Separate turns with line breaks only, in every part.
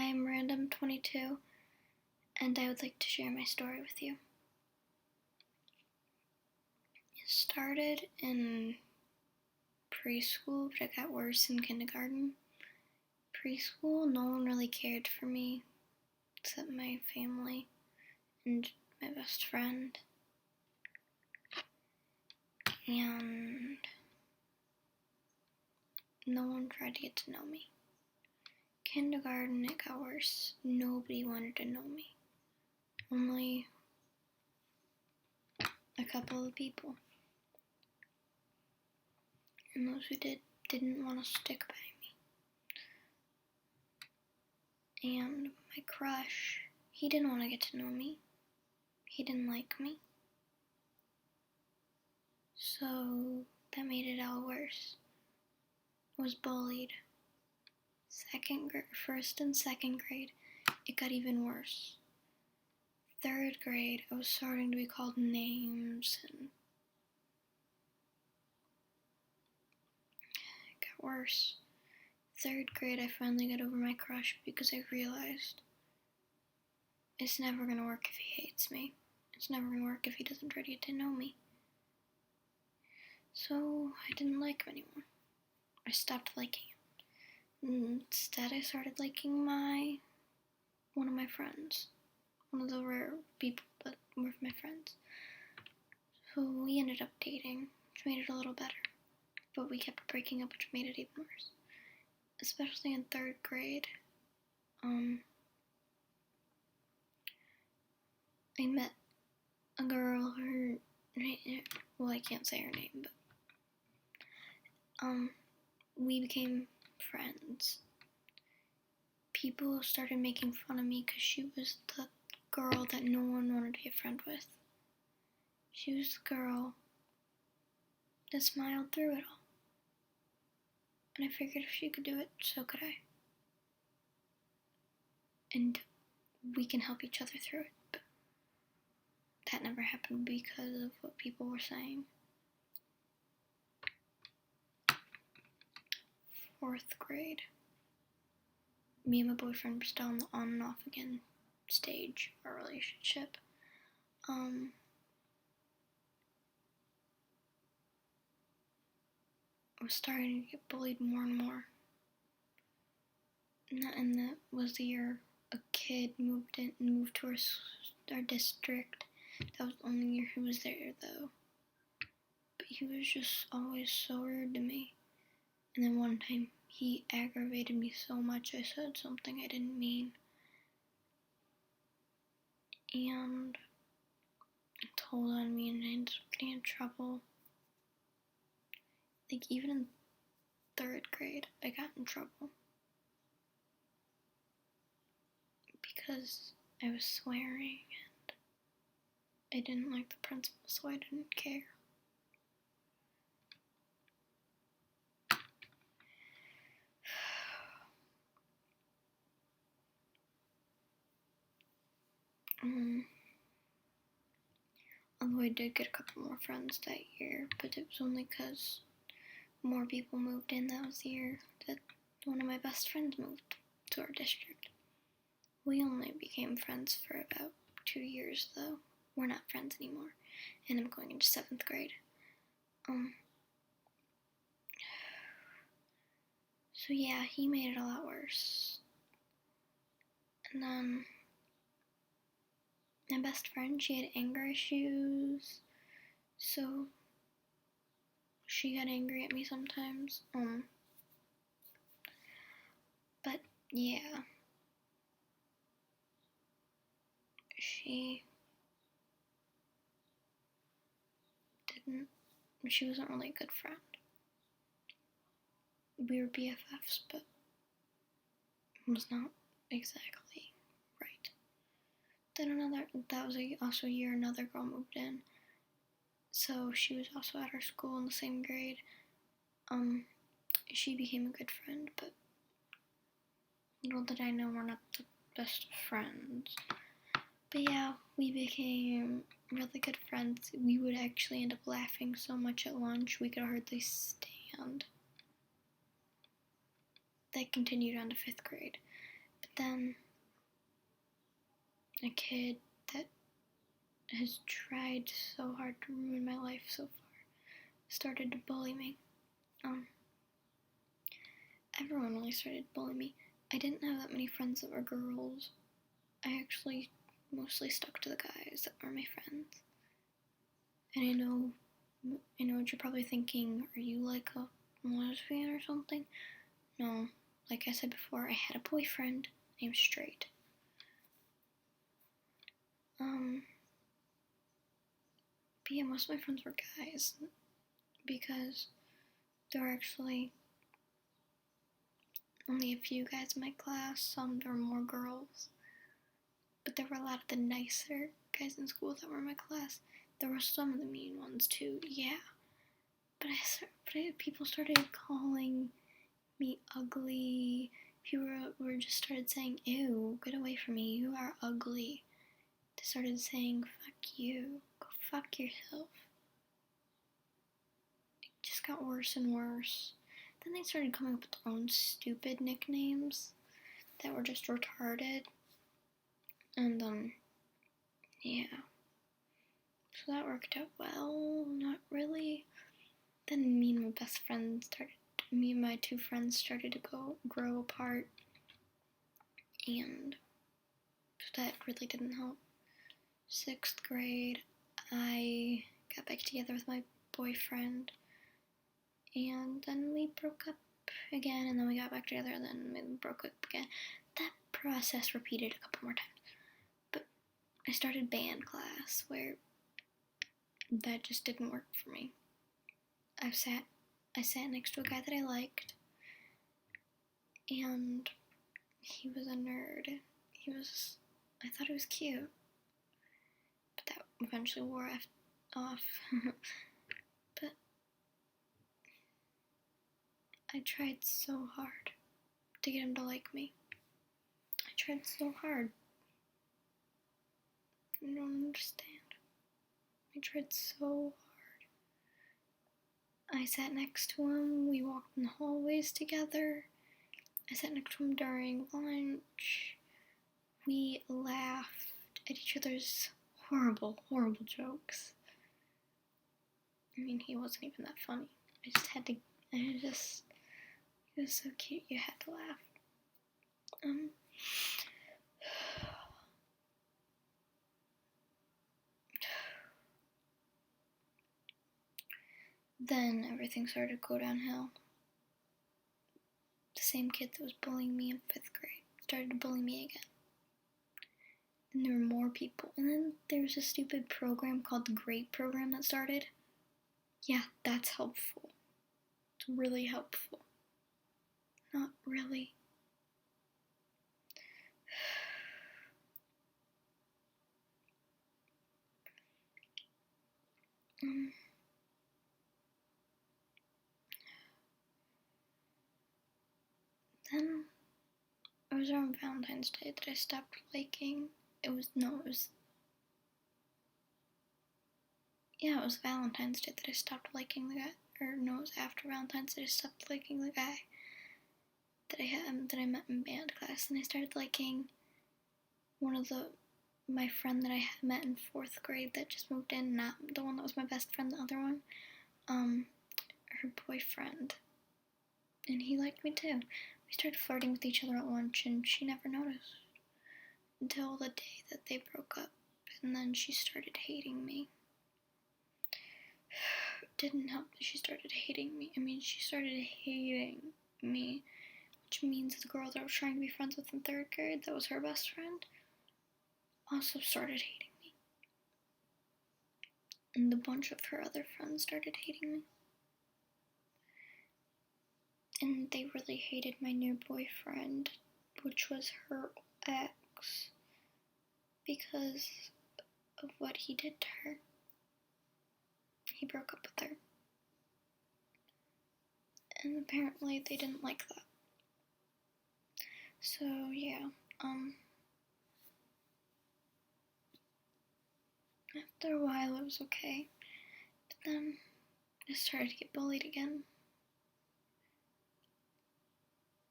I'm Random22, and I would like to share my story with you. It started in preschool, but it got worse in kindergarten. Preschool, no one really cared for me, except my family and my best friend. And no one tried to get to know me. Kindergarten, it got worse. Nobody wanted to know me. Only a couple of people. And those who didn't want to stick by me. And my crush, he didn't want to get to know me. He didn't like me. So that made it all worse. I was bullied. First and second grade, it got even worse. Third grade, I was starting to be called names, and it got worse. Third grade, I finally got over my crush because I realized it's never gonna work if he hates me. It's never gonna work if he doesn't try to get to know me. So I didn't like him anymore. I stopped liking him. Instead, I started liking one of my friends. One of the rare people that were my friends. So we ended up dating, which made it a little better. But we kept breaking up, which made it even worse. Especially in third grade. I met a girl, I can't say her name, but we became friends. People started making fun of me because she was the girl that no one wanted to be a friend with. She was the girl that smiled through it all. And I figured if she could do it, so could I. And we can help each other through it. But that never happened because of what people were saying. Fourth grade. Me and my boyfriend were still on the on and off again stage of our relationship. I was starting to get bullied more and more. And that was the year a kid moved to our district. That was the only year he was there, though. But he was just always so rude to me. And then one time, he aggravated me so much I said something I didn't mean. And it told on me, and I ended up getting in trouble. Like, even in third grade, I got in trouble. Because I was swearing, and I didn't like the principal, so I didn't care. Although I did get a couple more friends that year, but it was only because more people moved in. That was the year that one of my best friends moved to our district. We only became friends for about 2 years, though. We're not friends anymore, and I'm going into 7th grade. So yeah, he made it a lot worse. And then my best friend, she had anger issues, so she got angry at me sometimes. But yeah, she wasn't really a good friend. We were BFFs, but it was not exactly right. Then that was also a year another girl moved in. So she was also at our school in the same grade. She became a good friend, but little did I know we're not the best of friends. But yeah, we became really good friends. We would actually end up laughing so much at lunch we could hardly stand. That continued on to 5th grade. But then a kid that has tried so hard to ruin my life so far started to bully me. Everyone really started bullying me. I didn't have that many friends that were girls. I actually mostly stuck to the guys that were my friends. And I know what you're probably thinking. Are you like a lesbian or something? No. Like I said before, I had a boyfriend named Straight. But yeah, most of my friends were guys because there were actually only a few guys in my class. Some there were more girls. But there were a lot of the nicer guys in school that were in my class. There were some of the mean ones too, yeah. But people started calling me ugly. People were just started saying, ew, get away from me, you are ugly. They started saying, fuck you, go fuck yourself. It just got worse and worse. Then they started coming up with their own stupid nicknames that were just retarded. And, yeah. So that worked out well, not really. Then me and my two friends started to grow apart. And that really didn't help. 6th grade, I got back together with my boyfriend. And then we broke up again, and then we got back together, and then we broke up again. That process repeated a couple more times. But I started band class, where that just didn't work for me. I sat next to a guy that I liked, and he was a nerd. I thought he was cute, but that eventually wore off. But I tried so hard to get him to like me. I tried so hard. You don't understand. I tried so hard. I sat next to him. We walked in the hallways together. I sat next to him during lunch. We laughed at each other's horrible, horrible jokes. I mean, he wasn't even that funny. He was so cute, you had to laugh. Then everything started to go downhill. The same kid that was bullying me in 5th grade started to bully me again. And there were more people. And then there was a stupid program called the GRADE program that started. Yeah, that's helpful. It's really helpful. Not really. Then it was around Valentine's Day that I stopped liking. It was Valentine's Day that I stopped liking the guy. Or no, it was after Valentine's Day I stopped liking the guy that I met in band class, and I started liking my friend that I had met in 4th grade that just moved in, not the one that was my best friend, the other one, her boyfriend, and he liked me too. We started flirting with each other at lunch, and she never noticed until the day that they broke up, and then she started hating me. It didn't help that she started hating me. She started hating me, which means the girl that I was trying to be friends with in 3rd grade, that was her best friend, also started hating me. And a bunch of her other friends started hating me. And they really hated my new boyfriend, which was her ex, because of what he did to her. He broke up with her. And apparently they didn't like that. So, yeah, after a while it was okay. But then I started to get bullied again.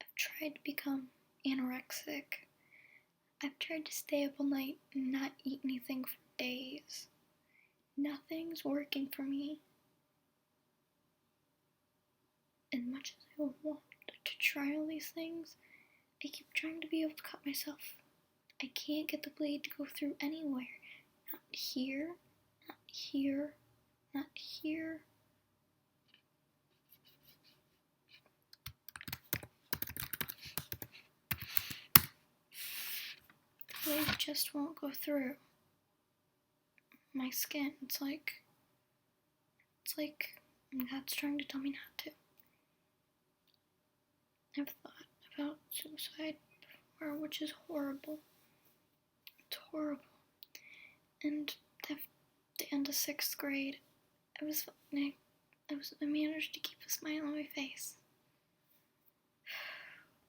I've tried to become anorexic I've tried to stay up all night and not eat anything for days. Nothing's working for me. As much as I want to try all these things, I keep trying to be able to cut myself. I can't get the blade to go through anywhere. Not here, not here, not here. The blade just won't go through my skin. It's like God's trying to tell me not to. I've thought about suicide before, which is horrible. It's horrible. And at the end of 6th grade, I managed to keep a smile on my face.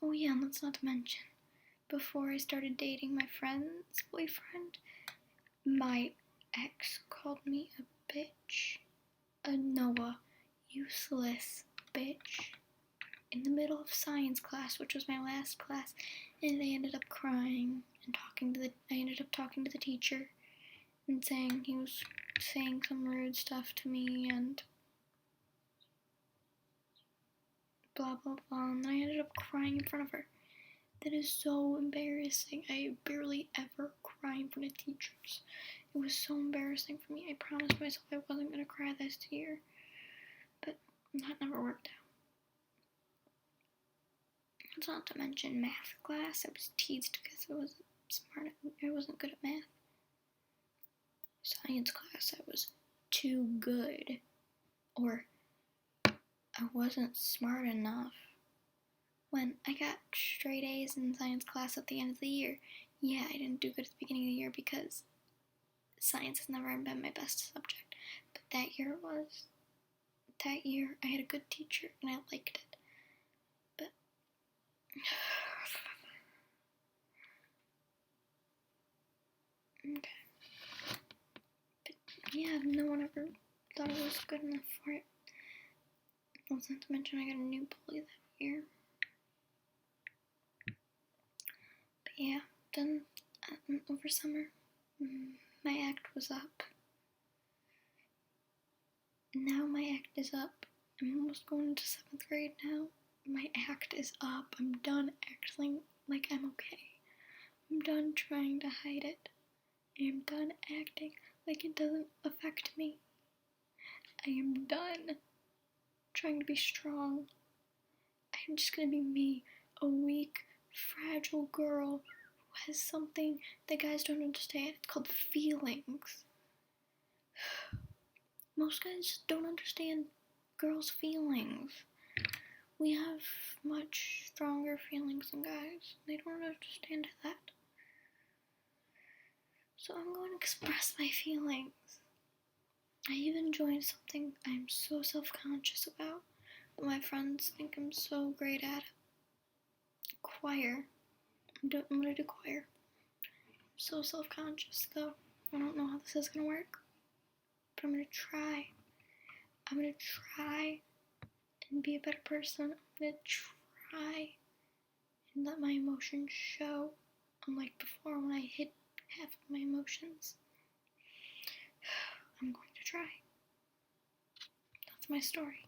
Oh yeah, and that's not to mention, before I started dating my friend's boyfriend, my ex called me a bitch. A useless bitch. In the middle of science class, which was my last class, and I ended up crying and I ended up talking to the teacher and saying he was saying some rude stuff to me and blah blah blah, and I ended up crying in front of her. That is so embarrassing. I barely ever cry in front of teachers. It was so embarrassing for me. I promised myself I wasn't going to cry this year, but that never worked out. It's not to mention math class. I was teased because I wasn't smart. I wasn't good at math. Science class, I was too good. Or I wasn't smart enough. When I got straight A's in science class at the end of the year, yeah, I didn't do good at the beginning of the year because science has never been my best subject. But that year it was. That year I had a good teacher and I liked it. But okay. But yeah, no one ever thought I was good enough for it. Not to mention I got a new bully that year. But yeah, then over summer, my act was up. Now my act is up. I'm almost going into 7th grade now. My act is up. I'm done acting like I'm okay. I'm done trying to hide it. I am done acting like it doesn't affect me. I am done trying to be strong. I'm just gonna be me, a weak, fragile girl who has something that guys don't understand. It's called feelings. Most guys just don't understand girls' feelings. We have much stronger feelings than guys. They don't understand that. So I'm going to express my feelings. I even joined something I'm so self-conscious about, but my friends think I'm so great at it. Choir. I'm gonna do choir. I'm so self-conscious though. I don't know how this is gonna work, but I'm gonna try. I'm gonna try and be a better person. I'm gonna try and let my emotions show, unlike before when I hid half of my emotions. I'm going to try. That's my story.